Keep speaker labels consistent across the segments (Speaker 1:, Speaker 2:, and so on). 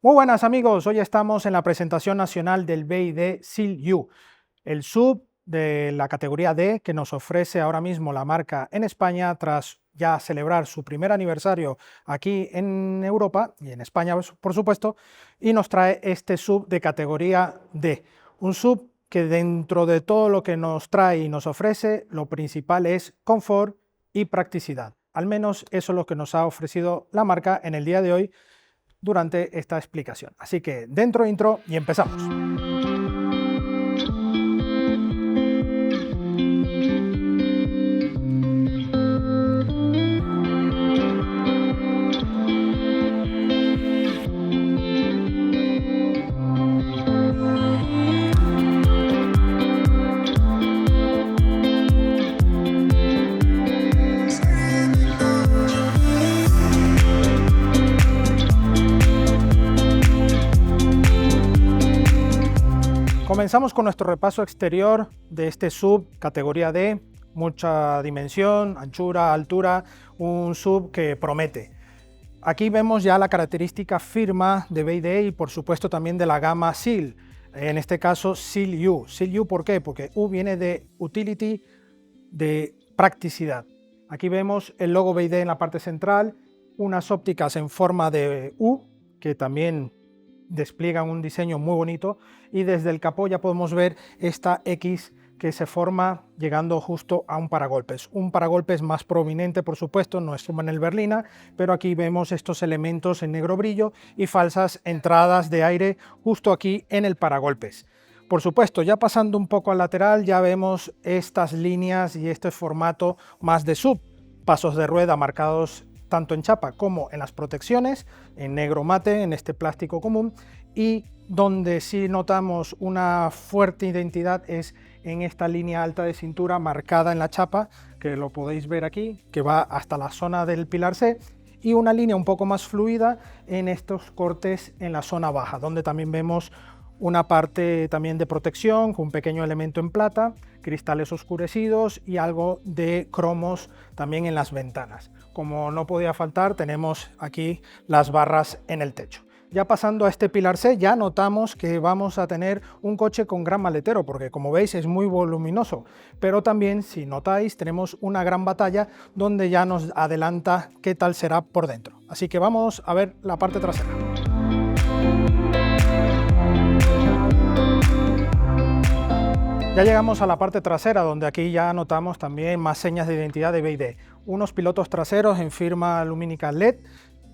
Speaker 1: Muy buenas amigos, hoy estamos en la presentación nacional del BYD Seal U, el SUV de la categoría D que nos ofrece ahora mismo la marca en España tras ya celebrar su primer aniversario aquí en Europa y en España por supuesto, y nos trae este SUV de categoría D, un SUV que dentro de todo lo que nos trae y nos ofrece, lo principal es confort y practicidad. Al menos eso es lo que nos ha ofrecido la marca en el día de hoy durante esta explicación. Así que dentro intro y empezamos. Comenzamos con nuestro repaso exterior de este SUV categoría D, mucha dimensión, anchura, altura, un SUV que promete. Aquí vemos ya la característica firma de BYD y por supuesto también de la gama Seal, en este caso Seal U. Seal U, ¿por qué? Porque U viene de utility, de practicidad. Aquí vemos el logo BYD en la parte central, unas ópticas en forma de U, que también despliegan un diseño muy bonito, y desde el capó ya podemos ver esta X que se forma llegando justo a un paragolpes más prominente, por supuesto, no es como en el berlina, pero aquí vemos estos elementos en negro brillo y falsas entradas de aire justo aquí en el paragolpes. Por supuesto, ya pasando un poco al lateral, ya vemos estas líneas y este formato más de SUV, pasos de rueda marcados tanto en chapa como en las protecciones, en negro mate, en este plástico común, y donde sí notamos una fuerte identidad es en esta línea alta de cintura marcada en la chapa, que lo podéis ver aquí, que va hasta la zona del pilar C, y una línea un poco más fluida en estos cortes en la zona baja, donde también vemos una parte también de protección con un pequeño elemento en plata, cristales oscurecidos y algo de cromos también en las ventanas. Como no podía faltar, tenemos aquí las barras en el techo. Ya pasando a este pilar C, ya notamos que vamos a tener un coche con gran maletero, porque como veis es muy voluminoso, pero también, si notáis, tenemos una gran batalla donde ya nos adelanta qué tal será por dentro. Así que vamos a ver la parte trasera. Ya llegamos a la parte trasera, donde aquí ya notamos también más señas de identidad de BYD. Unos pilotos traseros en firma lumínica LED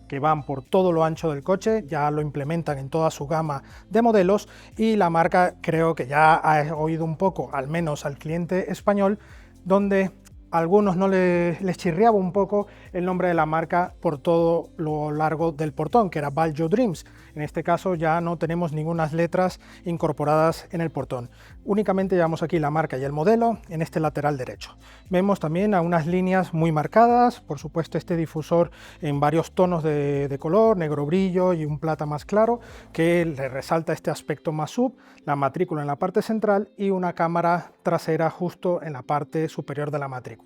Speaker 1: que van por todo lo ancho del coche, ya lo implementan en toda su gama de modelos, y la marca creo que ya ha oído un poco, al menos al cliente español, donde a algunos no les chirriaba un poco el nombre de la marca por todo lo largo del portón, que era Valjo Dreams. En este caso ya no tenemos ninguna letras incorporadas en el portón. Únicamente llevamos aquí la marca y el modelo en este lateral derecho. Vemos también a unas líneas muy marcadas, por supuesto este difusor en varios tonos de color, negro brillo y un plata más claro, que le resalta este aspecto más SUV, la matrícula en la parte central y una cámara trasera justo en la parte superior de la matrícula.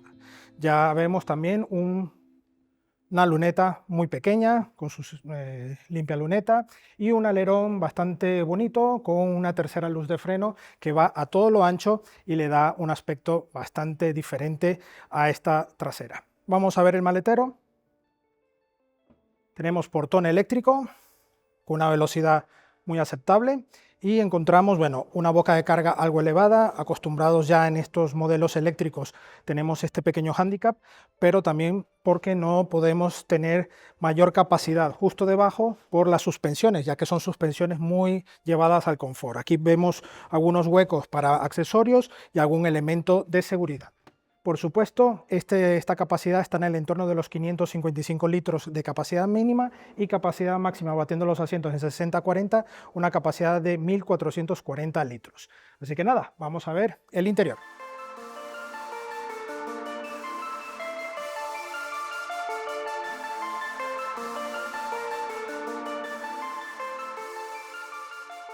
Speaker 1: Ya vemos también una luneta muy pequeña con su limpia luneta y un alerón bastante bonito con una tercera luz de freno que va a todo lo ancho y le da un aspecto bastante diferente a esta trasera. Vamos a ver el maletero. Tenemos portón eléctrico con una velocidad muy aceptable y encontramos, bueno, una boca de carga algo elevada. Acostumbrados ya en estos modelos eléctricos tenemos este pequeño hándicap, pero también porque no podemos tener mayor capacidad justo debajo por las suspensiones, ya que son suspensiones muy llevadas al confort. Aquí vemos algunos huecos para accesorios y algún elemento de seguridad. Por supuesto, esta capacidad está en el entorno de los 555 litros de capacidad mínima y capacidad máxima, batiendo los asientos en 60-40, una capacidad de 1440 litros. Así que nada, vamos a ver el interior.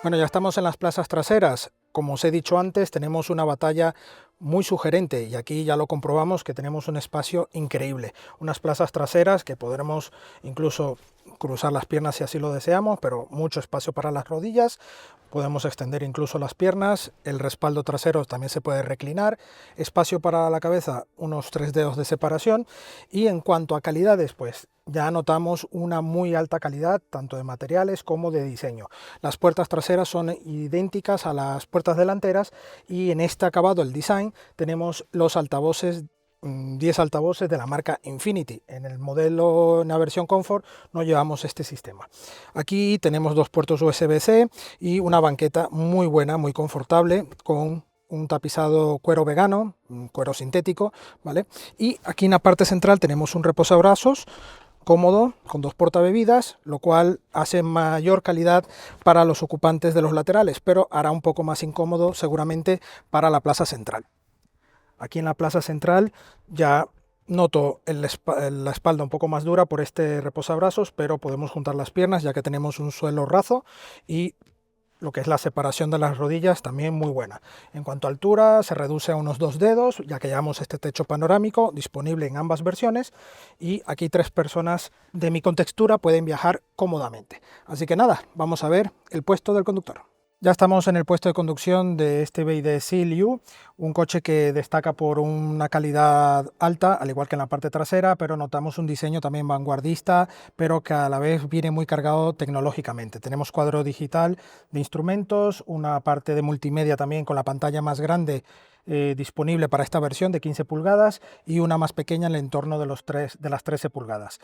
Speaker 1: Bueno, ya estamos en las plazas traseras. Como os he dicho antes, tenemos una batalla muy sugerente, y aquí ya lo comprobamos que tenemos un espacio increíble, unas plazas traseras que podremos incluso cruzar las piernas si así lo deseamos, pero mucho espacio para las rodillas, podemos extender incluso las piernas, el respaldo trasero también se puede reclinar, espacio para la cabeza, unos 3 dedos de separación, y en cuanto a calidades, pues ya notamos una muy alta calidad tanto de materiales como de diseño. Las puertas traseras son idénticas a las puertas delanteras, y en este acabado, el design, tenemos los altavoces, 10 altavoces de la marca Infinity. En el modelo, en la versión Comfort, no llevamos este sistema. Aquí tenemos 2 puertos USB-C y una banqueta muy buena, muy confortable, con un tapizado cuero vegano, un cuero sintético, ¿vale? Y aquí en la parte central tenemos un reposabrazos cómodo con 2 portabebidas, lo cual hace mayor calidad para los ocupantes de los laterales, pero hará un poco más incómodo seguramente para la plaza central. Aquí en la plaza central ya noto la espalda un poco más dura por este reposabrazos, pero podemos juntar las piernas ya que tenemos un suelo raso, y lo que es la separación de las rodillas también muy buena. En cuanto a altura, se reduce a unos 2 dedos, ya que llevamos este techo panorámico disponible en ambas versiones, y aquí 3 personas de mi contextura pueden viajar cómodamente. Así que nada, vamos a ver el puesto del conductor. Ya estamos en el puesto de conducción de este BYD Seal U, un coche que destaca por una calidad alta, al igual que en la parte trasera, pero notamos un diseño también vanguardista, pero que a la vez viene muy cargado tecnológicamente. Tenemos cuadro digital de instrumentos, una parte de multimedia también con la pantalla más grande disponible para esta versión de 15 pulgadas y una más pequeña en el entorno de las 13 pulgadas.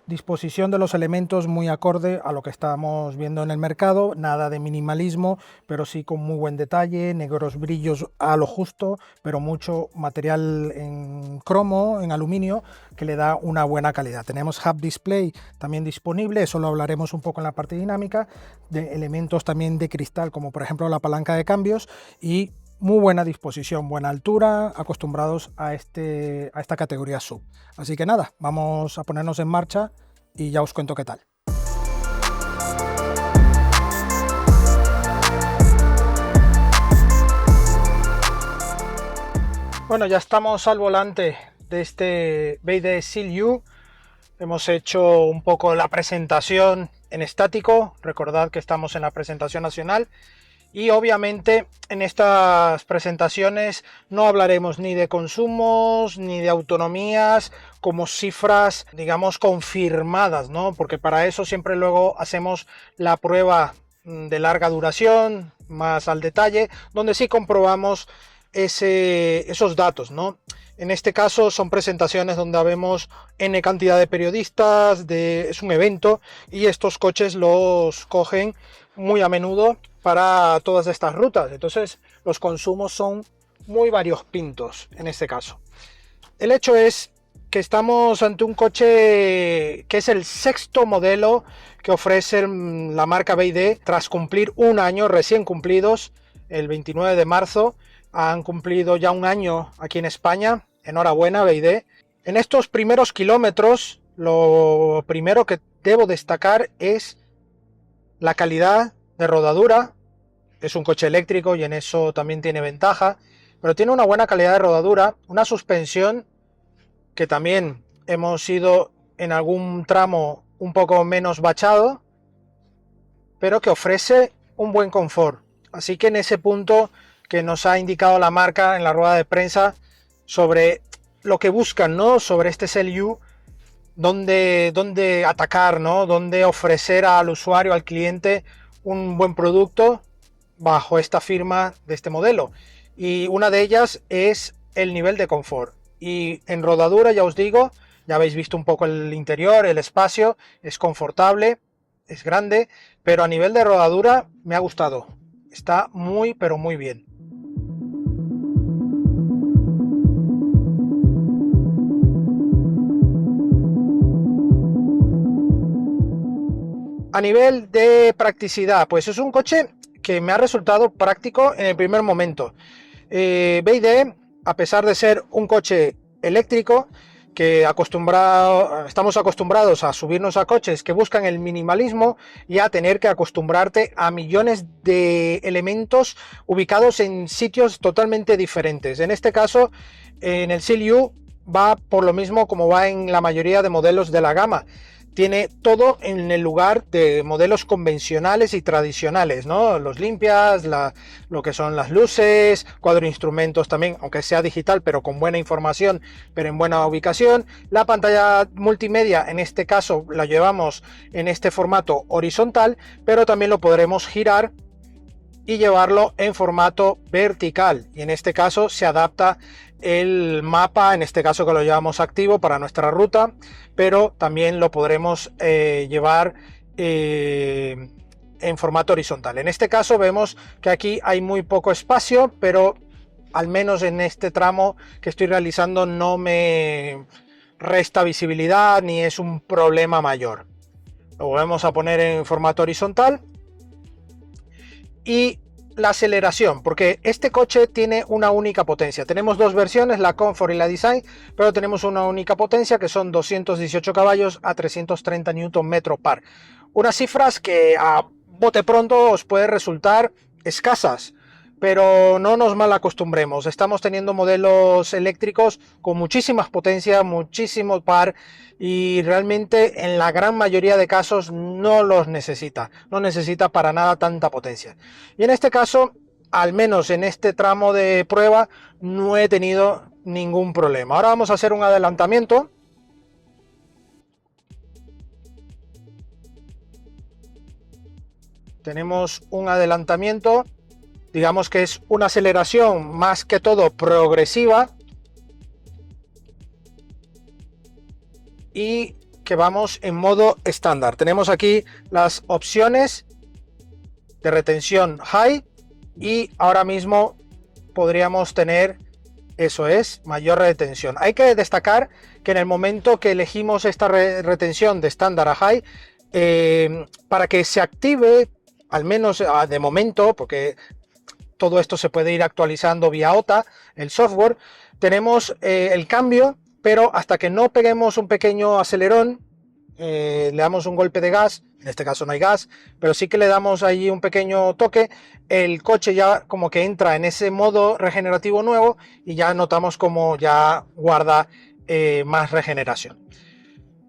Speaker 1: Disposición de los elementos muy acorde a lo que estamos viendo en el mercado, nada de minimalismo, pero sí con muy buen detalle, negros brillos a lo justo, pero mucho material en cromo, en aluminio, que le da una buena calidad. Tenemos Hub Display también disponible, eso lo hablaremos un poco en la parte dinámica, de elementos también de cristal, como por ejemplo la palanca de cambios, y muy buena disposición, buena altura, acostumbrados a esta categoría SUV. Así que nada, vamos a ponernos en marcha y ya os cuento qué tal. Bueno, ya estamos al volante de este BYD Seal U. Hemos hecho un poco la presentación en estático, recordad que estamos en la presentación nacional. Y obviamente en estas presentaciones no hablaremos ni de consumos ni de autonomías como cifras, digamos, confirmadas, ¿no? Porque para eso siempre luego hacemos la prueba de larga duración, más al detalle, donde sí comprobamos esos datos, ¿no? En este caso son presentaciones donde vemos N cantidad de periodistas, es un evento, y estos coches los cogen muy a menudo para todas estas rutas. Entonces los consumos son muy variopintos en este caso. El hecho es que estamos ante un coche que es el 6º modelo que ofrece la marca BYD tras cumplir un año, recién cumplidos, el 29 de marzo. Han cumplido ya un año aquí en España. Enhorabuena, BYD. En estos primeros kilómetros, lo primero que debo destacar es la calidad de rodadura. Es un coche eléctrico y en eso también tiene ventaja, pero tiene una buena calidad de rodadura, una suspensión que también hemos ido en algún tramo un poco menos bachado, pero que ofrece un buen confort. Así que en ese punto que nos ha indicado la marca en la rueda de prensa sobre lo que buscan, ¿no? Sobre este Seal U, dónde atacar, ¿no? Dónde ofrecer al usuario, al cliente, un buen producto bajo esta firma de este modelo. Y una de ellas es el nivel de confort. Y en rodadura, ya os digo, ya habéis visto un poco el interior, el espacio, es confortable, es grande, pero a nivel de rodadura me ha gustado. Está muy, pero muy bien. A nivel de practicidad, pues es un coche que me ha resultado práctico en el primer momento. BYD, a pesar de ser un coche eléctrico, que estamos acostumbrados a subirnos a coches que buscan el minimalismo y a tener que acostumbrarte a millones de elementos ubicados en sitios totalmente diferentes. En este caso, en el CLU va por lo mismo como va en la mayoría de modelos de la gama. Tiene todo en el lugar de modelos convencionales y tradicionales, ¿no? Los limpias, lo que son las luces, cuadro de instrumentos también, aunque sea digital, pero con buena información, pero en buena ubicación. La pantalla multimedia, en este caso, la llevamos en este formato horizontal, pero también lo podremos girar y llevarlo en formato vertical. Y en este caso se adapta el mapa, en este caso que lo llevamos activo para nuestra ruta, pero también lo podremos llevar en formato horizontal. En este caso vemos que aquí hay muy poco espacio, pero al menos en este tramo que estoy realizando no me resta visibilidad ni es un problema mayor. Lo volvemos a poner en formato horizontal. Y la aceleración, porque este coche tiene una única potencia. Tenemos dos versiones, la Comfort y la Design, pero tenemos una única potencia que son 218 caballos a 330 Nm par. Unas cifras que a bote pronto os puede resultar escasas, pero no nos mal acostumbremos. Estamos teniendo modelos eléctricos con muchísimas potencias, muchísimo par, y realmente en la gran mayoría de casos no los necesita. No necesita para nada tanta potencia. Y en este caso, al menos en este tramo de prueba, no he tenido ningún problema. Ahora vamos a hacer un adelantamiento. Tenemos un adelantamiento. Digamos que es una aceleración más que todo progresiva y que vamos en modo estándar. Tenemos aquí las opciones de retención high y ahora mismo podríamos tener, eso es, mayor retención. Hay que destacar que en el momento que elegimos esta retención de estándar a high, para que se active, al menos de momento, porque todo esto se puede ir actualizando vía OTA, el software, tenemos el cambio, pero hasta que no peguemos un pequeño acelerón, le damos un golpe de gas, en este caso no hay gas, pero sí que le damos ahí un pequeño toque, el coche ya como que entra en ese modo regenerativo nuevo y ya notamos como ya guarda más regeneración.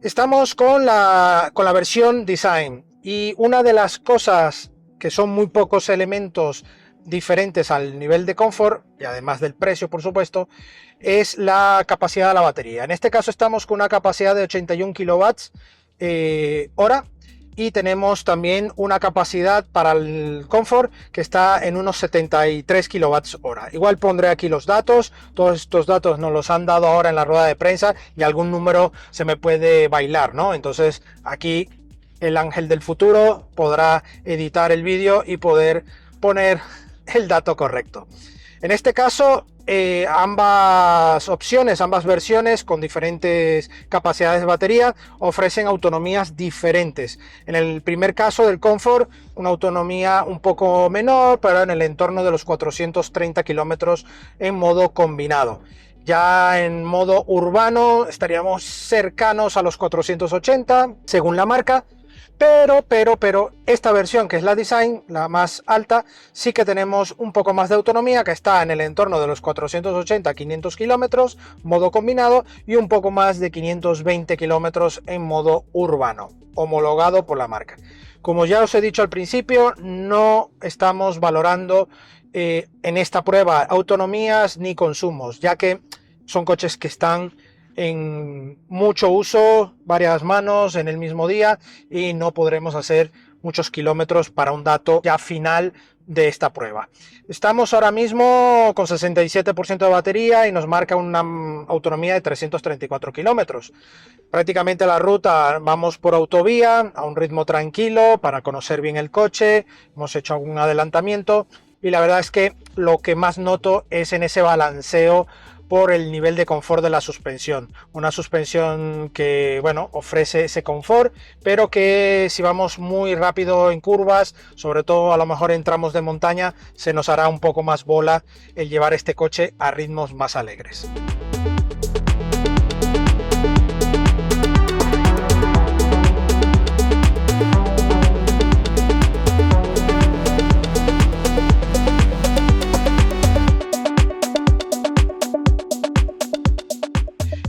Speaker 1: Estamos con la versión Design y una de las cosas que son muy pocos elementos diferentes al nivel de confort y además del precio, por supuesto, es la capacidad de la batería. En este caso estamos con una capacidad de 81 kWh y tenemos también una capacidad para el confort que está en unos 73 kWh. Igual pondré aquí los datos, todos estos datos nos los han dado ahora en la rueda de prensa y algún número se me puede bailar, ¿no? Entonces aquí el ángel del futuro podrá editar el vídeo y poder poner el dato correcto. En este caso, ambas opciones, ambas versiones con diferentes capacidades de batería ofrecen autonomías diferentes. En el primer caso del Comfort, una autonomía un poco menor, pero en el entorno de los 430 kilómetros en modo combinado. Ya en modo urbano estaríamos cercanos a los 480 según la marca. Pero esta versión, que es la Design, la más alta, sí que tenemos un poco más de autonomía, que está en el entorno de los 480-500 kilómetros, modo combinado, y un poco más de 520 kilómetros en modo urbano, homologado por la marca. Como ya os he dicho al principio, no estamos valorando en esta prueba autonomías ni consumos, ya que son coches que están en mucho uso, varias manos en el mismo día, y no podremos hacer muchos kilómetros para un dato ya final de esta prueba. Estamos ahora mismo con 67% de batería y nos marca una autonomía de 334 kilómetros. Prácticamente la ruta vamos por autovía a un ritmo tranquilo para conocer bien el coche, hemos hecho algún adelantamiento y la verdad es que lo que más noto es en ese balanceo por el nivel de confort de la suspensión. Una suspensión que, bueno, ofrece ese confort, pero que si vamos muy rápido en curvas, sobre todo a lo mejor en tramos de montaña, se nos hará un poco más bola el llevar este coche a ritmos más alegres.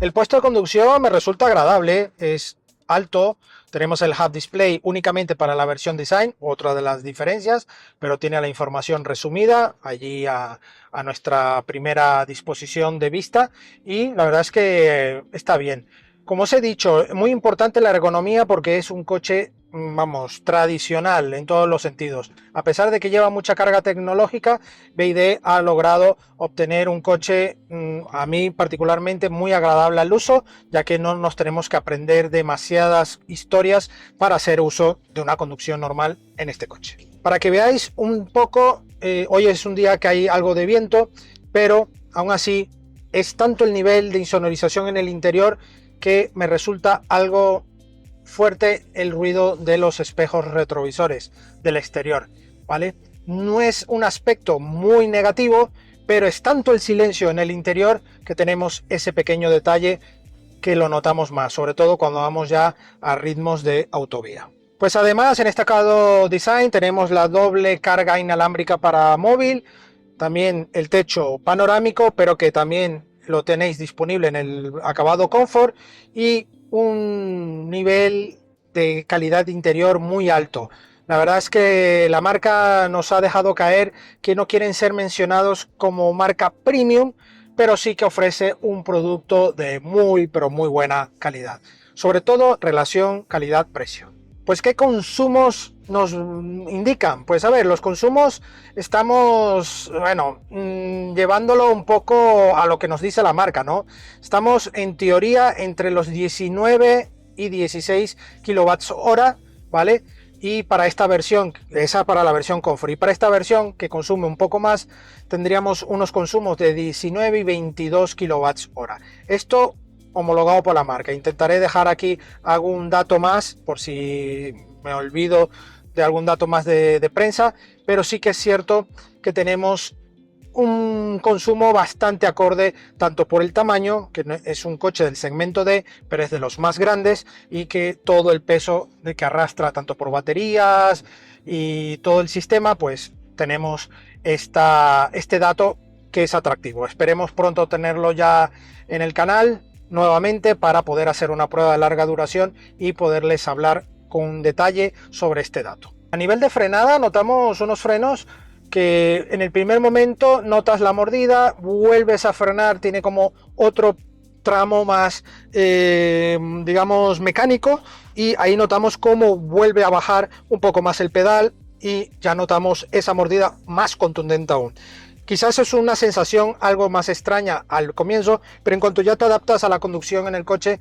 Speaker 1: El puesto de conducción me resulta agradable, es alto. Tenemos el Hub Display únicamente para la versión Design, otra de las diferencias, pero tiene la información resumida allí a nuestra primera disposición de vista y la verdad es que está bien. Como os he dicho, muy importante la ergonomía porque es un coche, vamos, tradicional en todos los sentidos. A pesar de que lleva mucha carga tecnológica, BYD ha logrado obtener un coche, a mí particularmente, muy agradable al uso, ya que no nos tenemos que aprender demasiadas historias para hacer uso de una conducción normal en este coche. Para que veáis un poco, hoy es un día que hay algo de viento, pero aún así es tanto el nivel de insonorización en el interior que me resulta algo fuerte el ruido de los espejos retrovisores del exterior, ¿vale? No es un aspecto muy negativo, pero es tanto el silencio en el interior que tenemos ese pequeño detalle que lo notamos más, sobre todo cuando vamos ya a ritmos de autovía. Pues además en este acabado design tenemos la doble carga inalámbrica para móvil, también el techo panorámico, pero que también lo tenéis disponible en el acabado Comfort y un nivel de calidad interior muy alto. La verdad es que la marca nos ha dejado caer que no quieren ser mencionados como marca premium, pero sí que ofrece un producto de muy pero muy buena calidad. Sobre todo relación calidad-precio. Pues ¿qué consumos nos indican? Pues a ver, los consumos estamos, bueno, llevándolo un poco a lo que nos dice la marca, ¿no? Estamos en teoría entre los 19 y 16 kWh, ¿vale? Y para esta versión, esa para la versión Comfort, y para esta versión que consume un poco más, tendríamos unos consumos de 19 y 22 kWh. Esto homologado por la marca. Intentaré dejar aquí algún dato más por si me olvido de algún dato más de prensa, pero sí que es cierto que tenemos un consumo bastante acorde tanto por el tamaño, que es un coche del segmento D, pero es de los más grandes, y que todo el peso de que arrastra tanto por baterías y todo el sistema, pues tenemos este dato que es atractivo. Esperemos pronto tenerlo ya en el canal nuevamente para poder hacer una prueba de larga duración y poderles hablar con detalle sobre este dato. A nivel de frenada notamos unos frenos que en el primer momento notas la mordida, vuelves a frenar, tiene como otro tramo más digamos mecánico, y ahí notamos cómo vuelve a bajar un poco más el pedal y ya notamos esa mordida más contundente aún. Quizás es una sensación algo más extraña al comienzo, pero en cuanto ya te adaptas a la conducción en el coche,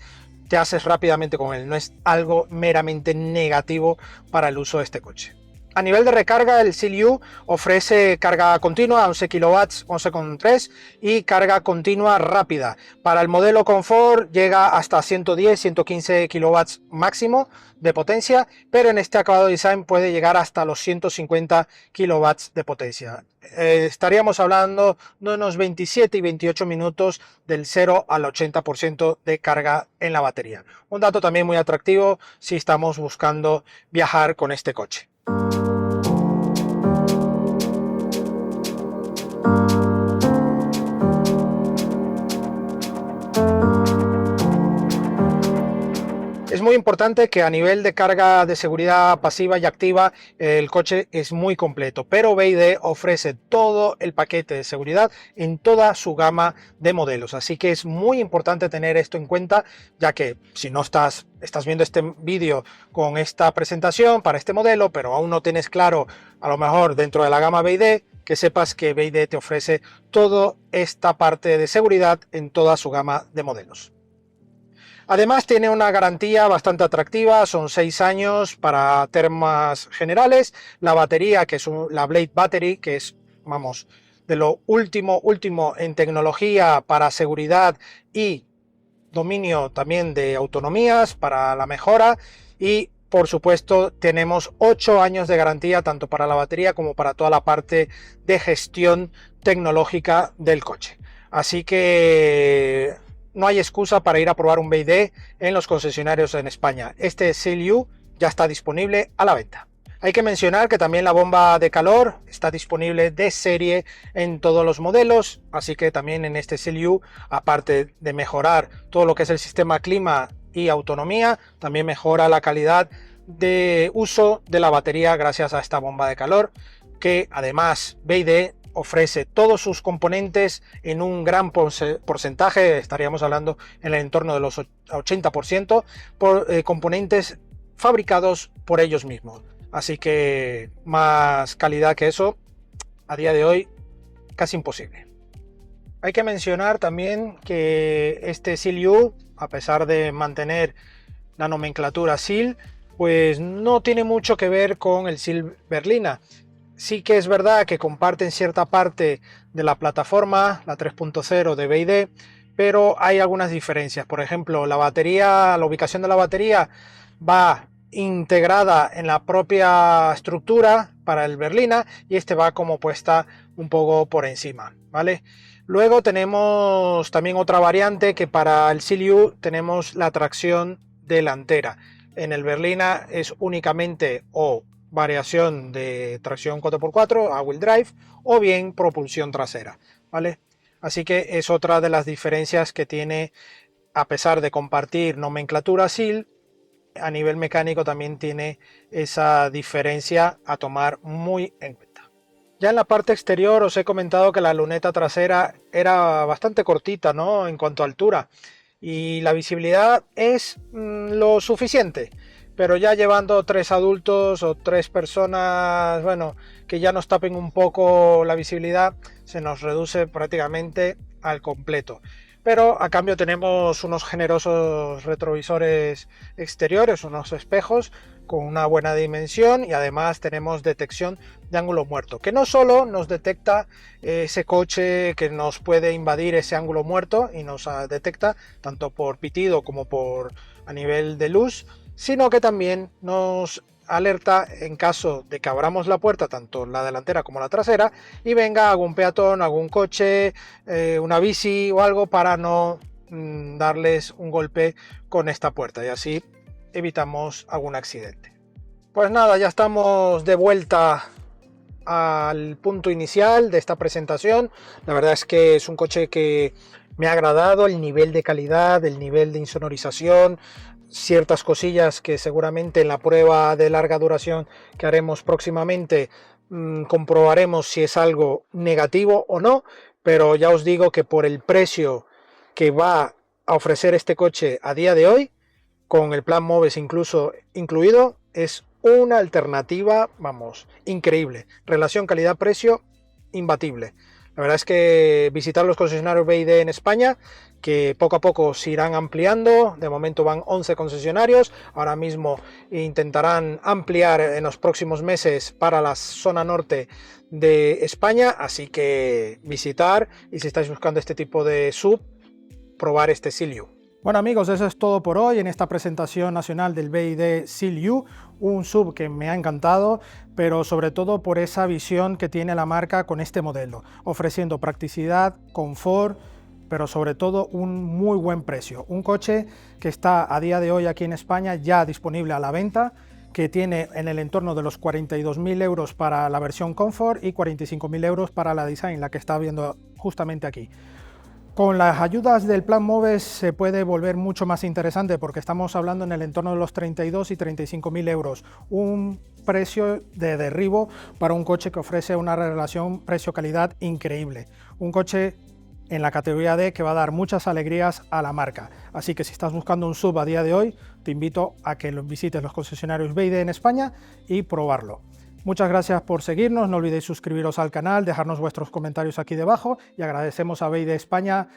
Speaker 1: te haces rápidamente con él. No es algo meramente negativo para el uso de este coche. A nivel de recarga, el CLU ofrece carga continua, 11 kW, 11,3 y carga continua rápida. Para el modelo Comfort llega hasta 110, 115 kW máximo de potencia, pero en este acabado design puede llegar hasta los 150 kW de potencia. Estaríamos hablando de unos 27 y 28 minutos del 0 al 80% de carga en la batería. Un dato también muy atractivo si estamos buscando viajar con este coche. Es muy importante que a nivel de carga de seguridad pasiva y activa el coche es muy completo, pero BYD ofrece todo el paquete de seguridad en toda su gama de modelos, así que es muy importante tener esto en cuenta, ya que si no estás viendo este vídeo con esta presentación para este modelo, pero aún no tienes claro a lo mejor dentro de la gama BYD, que sepas que BYD te ofrece toda esta parte de seguridad en toda su gama de modelos. Además tiene una garantía bastante atractiva, son 6 años para temas generales, la batería que es la Blade Battery, que es, vamos, de lo último en tecnología para seguridad y dominio también de autonomías para la mejora, y por supuesto tenemos 8 años de garantía tanto para la batería como para toda la parte de gestión tecnológica del coche. Así que no hay excusa para ir a probar un BYD en los concesionarios en España. Este CLU ya está disponible a la venta. Hay que mencionar que también la bomba de calor está disponible de serie en todos los modelos, así que también en este CLU, aparte de mejorar todo lo que es el sistema clima y autonomía, también mejora la calidad de uso de la batería gracias a esta bomba de calor, que además BYD ofrece todos sus componentes en un gran porcentaje, estaríamos hablando en el entorno de los 80%, por componentes fabricados por ellos mismos. Así que más calidad que eso, a día de hoy, casi imposible. Hay que mencionar también que este CLU, a pesar de mantener la nomenclatura SEAL, pues no tiene mucho que ver con el SEAL Berlina. Sí que es verdad que comparten cierta parte de la plataforma, la 3.0 de BYD, pero hay algunas diferencias. Por ejemplo, la ubicación de la batería va integrada en la propia estructura para el Berlina y este va como puesta un poco por encima, ¿vale? Luego tenemos también otra variante que para el CLU tenemos la tracción delantera. En el Berlina es únicamente o variación de tracción 4x4 a wheel drive o bien propulsión trasera, ¿vale? Así que es otra de las diferencias que tiene, a pesar de compartir nomenclatura SEAL, a nivel mecánico también tiene esa diferencia a tomar muy en cuenta. Ya en la parte exterior os he comentado que la luneta trasera era bastante cortita, ¿no?, en cuanto a altura, y la visibilidad es lo suficiente, pero ya llevando 3 adultos o 3 personas, bueno, que ya nos tapen un poco la visibilidad, se nos reduce prácticamente al completo. Pero a cambio tenemos unos generosos retrovisores exteriores, unos espejos con una buena dimensión, y además tenemos detección de ángulo muerto, que no solo nos detecta ese coche que nos puede invadir ese ángulo muerto y nos detecta tanto por pitido como por a nivel de luz, sino que también nos alerta en caso de que abramos la puerta, tanto la delantera como la trasera, y venga algún peatón, algún coche, una bici o algo, para no darles un golpe con esta puerta, y así evitamos algún accidente. Pues nada, ya estamos de vuelta al punto inicial de esta presentación. La verdad es que es un coche que me ha agradado, el nivel de calidad, el nivel de insonorización, ciertas cosillas que seguramente en la prueba de larga duración que haremos próximamente comprobaremos si es algo negativo o no, pero ya os digo que por el precio que va a ofrecer este coche a día de hoy, con el plan MOVES incluso incluido, es una alternativa, vamos, increíble. Relación calidad-precio imbatible. La verdad es que visitar los concesionarios BYD en España, que poco a poco se irán ampliando, de momento van 11 concesionarios, ahora mismo intentarán ampliar en los próximos meses para la zona norte de España, así que visitar, y si estáis buscando este tipo de sub, probar este CLU. Bueno amigos, eso es todo por hoy en esta presentación nacional del BYD CLU, un sub que me ha encantado, pero sobre todo por esa visión que tiene la marca con este modelo, ofreciendo practicidad, confort, pero sobre todo un muy buen precio. Un coche que está a día de hoy aquí en España ya disponible a la venta, que tiene en el entorno de los 42.000 euros para la versión Comfort y 45.000 euros para la Design, la que está viendo justamente aquí. Con las ayudas del plan MOVES se puede volver mucho más interesante, porque estamos hablando en el entorno de los 32 y 35.000 euros, un precio de derribo para un coche que ofrece una relación precio-calidad increíble, un coche en la categoría D que va a dar muchas alegrías a la marca. Así que si estás buscando un sub a día de hoy, te invito a que visites los concesionarios BYD en España y probarlo. Muchas gracias por seguirnos, no olvidéis suscribiros al canal, dejarnos vuestros comentarios aquí debajo, y agradecemos a BYD España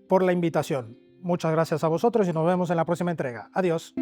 Speaker 1: por la invitación. Muchas gracias a vosotros y nos vemos en la próxima entrega. Adiós.